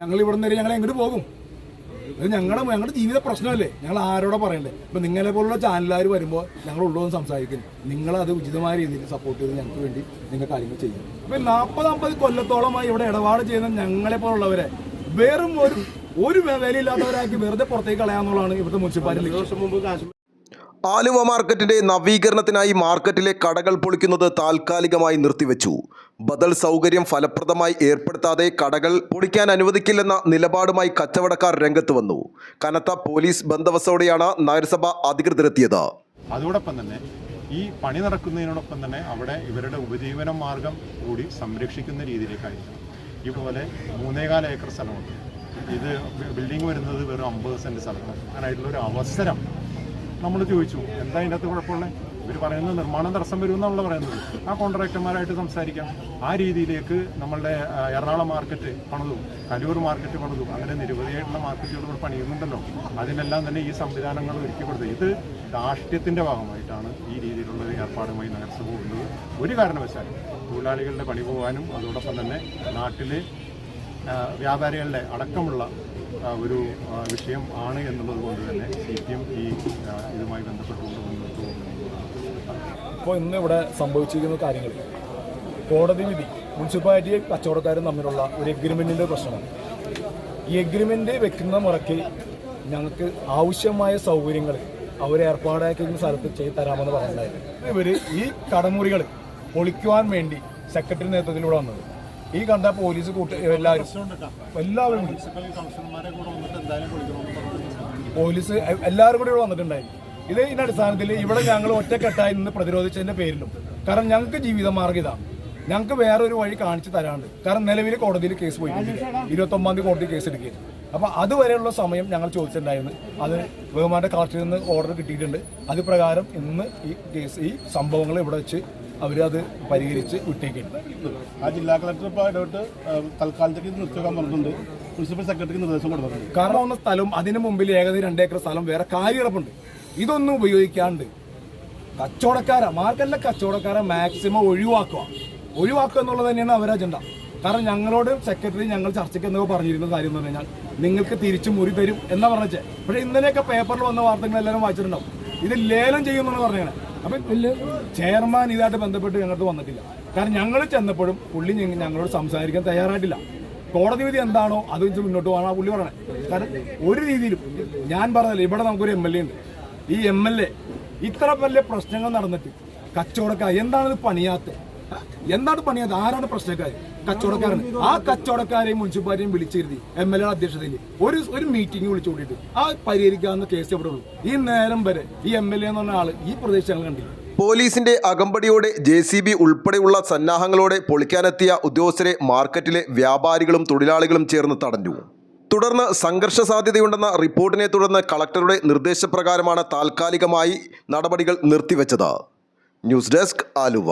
ഞങ്ങൾ ഇവിടെ നിന്ന് ഞങ്ങൾ എങ്ങോട്ട് പോകും? ഇത് ഞങ്ങളുടെ ജീവിത പ്രശ്നമല്ലേ? ഞങ്ങൾ ആരോടെ പറയണ്ടേ? ഇപ്പം നിങ്ങളെ പോലുള്ള ചാനലുകാർ വരുമ്പോൾ ഞങ്ങൾ ഉള്ളതെന്ന് സംസാരിക്കും. നിങ്ങളത് ഉചിതമായ രീതിയിൽ സപ്പോർട്ട് ചെയ്ത് ഞങ്ങൾക്ക് വേണ്ടി നിങ്ങൾ കാര്യങ്ങൾ ചെയ്യും. ഇപ്പം 40-50 കൊല്ലത്തോളമായി ഇവിടെ ഇടപാട് ചെയ്യുന്ന ഞങ്ങളെ പോലുള്ളവരെ വെറും ഒരു വിലയില്ലാത്തവരാക്കി വെറുതെ പുറത്തേക്ക് കളയാന്നുള്ളതാണ് ഇവിടുത്തെ മുനിസിപ്പാലിറ്റി. ആലുവ മാർക്കറ്റിന്റെ നവീകരണത്തിനായി മാർക്കറ്റിലെ കടകൾ പൊളിക്കുന്നത് താൽക്കാലികമായി നിർത്തിവെച്ചു. ബദൽ സൗകര്യം ഫലപ്രദമായി ഏർപ്പെടുത്താതെ കടകൾ പൊളിക്കാൻ അനുവദിക്കില്ലെന്ന നിലപാടുമായി കച്ചവടക്കാർ രംഗത്ത് വന്നു. കനത്ത പോലീസ് ബന്ദോബസ്തോടെയാണ് നഗരസഭ അധികൃതരെത്തിയത്. അതോടൊപ്പം തന്നെ ഈ പണി നടക്കുന്നതിനോടൊപ്പം തന്നെ അവിടെ ഇവരുടെ ഉപജീവന മാർഗം കൂടി സംരക്ഷിക്കുന്ന രീതിയിലേക്കായിരിക്കും. ഇതുപോലെ 3.25 ഏക്കർ സ്ഥലമുണ്ട്. ഇത് ബിൽഡിംഗ് വരുന്നത് വെറും 50 സെൻറ്റ് സ്ഥലത്താണ്. അങ്ങനെയായിട്ടുള്ളൊരു അവസരം നമ്മൾ ചോദിച്ചു, എന്താ അതിൻ്റെ അകത്ത് കുഴപ്പമുള്ളത്? ഇവർ പറയുന്നത് നിർമ്മാണം തടസ്സം വരുമെന്നാണല്ലോ പറയുന്നത്. ആ കോൺട്രാക്ടർമാരായിട്ട് സംസാരിക്കാം. ആ രീതിയിലേക്ക് നമ്മളുടെ എറണാകുളം മാർക്കറ്റ് പണിതും കലൂർ മാർക്കറ്റ് പണിതും അങ്ങനെ നിരവധിയായിട്ടുള്ള മാർക്കറ്റുകൾ ഇവിടെ പണിയുന്നുണ്ടല്ലോ. അതിനെല്ലാം തന്നെ ഈ സംവിധാനങ്ങൾ ഒരുക്കി കൊടുത്തത് ഇത് രാഷ്ട്രീയത്തിൻ്റെ ഭാഗമായിട്ടാണ് ഈ രീതിയിലുള്ള ഏർപ്പാടുമായി നഗരസഭ ഉള്ളത്. ഒരു കാരണവശാലും തൊഴിലാളികളുടെ പണി പോകാനും അതോടൊപ്പം തന്നെ നാട്ടിലെ വ്യാപാരികളുടെ അടക്കമുള്ള ഒരു വിഷയം ആണ് എന്നുള്ളത് കൊണ്ട് തന്നെ CPM ഇതുമായി ബന്ധപ്പെട്ടുകൊണ്ട് മുന്നോട്ട് പോകുന്നത്. ഇപ്പോൾ ഇന്ന് ഇവിടെ സംഭവിച്ചിരിക്കുന്ന കാര്യങ്ങൾ കോടതി വിധി മുനിസിപ്പാലിറ്റി കച്ചവടക്കാരും തമ്മിലുള്ള ഒരു എഗ്രിമെൻറ്റിൻ്റെ പ്രശ്നമാണ്. ഈ എഗ്രിമെൻ്റ് വെക്കുന്ന മുറയ്ക്ക് ഞങ്ങൾക്ക് ആവശ്യമായ സൗകര്യങ്ങൾ അവർ ഏർപ്പാടാക്കുന്ന സ്ഥലത്ത് ചെയ്ത് തരാമെന്ന് പറഞ്ഞിട്ടുണ്ടായിരുന്നു. ഇവർ ഈ കടമുറികൾ പൊളിക്കുവാൻ വേണ്ടി സെക്രട്ടറി നേതൃത്വത്തിലൂടെ വന്നത്. ഈ കണ്ട പോലീസ് എല്ലാവരും പോലീസ് എല്ലാവരും കൂടി ഇവിടെ വന്നിട്ടുണ്ടായിരുന്നു. ഇതിൻ്റെ അടിസ്ഥാനത്തിൽ ഇവിടെ ഞങ്ങൾ ഒറ്റക്കെട്ടായി നിന്ന് പ്രതിരോധിച്ചതിൻ്റെ പേരിലും, കാരണം ഞങ്ങൾക്ക് ജീവിതമാർഗ്ഗം ഇതാണ്, ഞങ്ങൾക്ക് വേറൊരു വഴി കാണിച്ചു തരാണ്ട്. കാരണം നിലവിൽ കോടതിയിൽ കേസ് പോയിട്ടുണ്ട്, 29-ാം തീയതി കോടതി കേസ് എടുക്കുകയും അപ്പോൾ അതുവരെയുള്ള സമയം ഞങ്ങൾ ചോദിച്ചിട്ടുണ്ടായിരുന്നു. അത് ബഹുമാനന്റെ കളക്ടറിൽ നിന്ന് ഓർഡർ കിട്ടിയിട്ടുണ്ട്. അത് പ്രകാരം ഇന്ന് ഈ സംഭവങ്ങൾ ഇവിടെ വെച്ച് അവരത് പരിഹരിച്ച് വിട്ടേക്കുന്നുണ്ട്. ആ ജില്ലാ കളക്ടർ ഇപ്പോൾ ഇടപെട്ട് തൽക്കാലത്തേക്ക് നിർത്തിവെക്കാൻ പറഞ്ഞിട്ടുണ്ട്. പ്രിൻസിപ്പൽ സെക്രട്ടറിക്ക് നിർദ്ദേശം കൊടുത്തിട്ടുണ്ട്. കാരണം ഒന്ന് സ്ഥലം അതിന് മുമ്പിൽ ഏകദേശം 2 ഏക്കർ സ്ഥലം വേറെ കാര്യറപ്പുണ്ട്. ഇതൊന്നും ഉപയോഗിക്കാണ്ട് മാർക്കറ്റിലെ കച്ചവടക്കാരെ മാക്സിമം ഒഴിവാക്കുക എന്നുള്ളത് തന്നെയാണ് അവരുടെ അജണ്ട. കാരണം ഞങ്ങളോട് സെക്രട്ടറി ഞങ്ങൾ ചർച്ചയ്ക്ക് എന്നൊക്കെ പറഞ്ഞിരുന്ന കാര്യം എന്ന് പറഞ്ഞാൽ നിങ്ങൾക്ക് തിരിച്ചു മുറി തരും എന്നാ പറഞ്ഞേ. പക്ഷേ ഇന്നലെയൊക്കെ പേപ്പറിൽ വന്ന വാർത്തകൾ എല്ലാവരും വായിച്ചിട്ടുണ്ടാവും. ഇത് ലേലം ചെയ്യുമെന്നാണ് പറഞ്ഞത്. അപ്പം ചെയർമാൻ ഇതായിട്ട് ബന്ധപ്പെട്ട് ഞങ്ങൾക്ക് വന്നിട്ടില്ല. കാരണം ഞങ്ങൾ ചെന്നപ്പോഴും പുള്ളി ഞങ്ങളോട് സംസാരിക്കാൻ തയ്യാറായിട്ടില്ല. കോടതി വിധി എന്താണോ അത് വെച്ച് മുന്നോട്ട് പോകാൻ ആ പുള്ളി പറയണേ. കാരണം ഒരു രീതിയിലും ഞാൻ പറഞ്ഞില്ല, ഇവിടെ നമുക്കൊരു MLA ഉണ്ട്. ഈ MLA ഇത്ര വലിയ പ്രശ്നങ്ങൾ നടന്നിട്ട് കച്ചവടക്കാർ എന്താണ് പണിയാത്തത്? ആരാണ് പ്രശ്നക്കാർ? കച്ചവടക്കാരാണ്. ആ കച്ചവടക്കാരെയും മുനിസിപ്പാലിറ്റിയും വിളിച്ചിരുത്തി MLA അധ്യക്ഷതയിൽ ഒരു മീറ്റിംഗ് വിളിച്ചു കൂട്ടിയിട്ട് ആ പരിഹരിക്കാവുന്ന കേസ് എവിടെ ഉള്ളൂ. ഈ നേരം വരെ ഈ MLA എന്ന് പറഞ്ഞ ആള് ഈ പ്രദേശങ്ങൾ കണ്ടില്ല. പോലീസിന്റെ അകമ്പടിയോടെ JCB ഉൾപ്പെടെയുള്ള സന്നാഹങ്ങളോടെ പൊളിക്കാനെത്തിയ ഉദ്യോഗസ്ഥരെ മാർക്കറ്റിലെ വ്യാപാരികളും തൊഴിലാളികളും ചേർന്ന് തടഞ്ഞു. തുടർന്ന് സംഘർഷ സാധ്യതയുണ്ടെന്ന റിപ്പോർട്ടിനെ തുടർന്ന് കളക്ടറുടെ നിർദ്ദേശപ്രകാരമാണ് താൽക്കാലികമായി നടപടികൾ നിർത്തിവെച്ചത്. News desk, Aluva.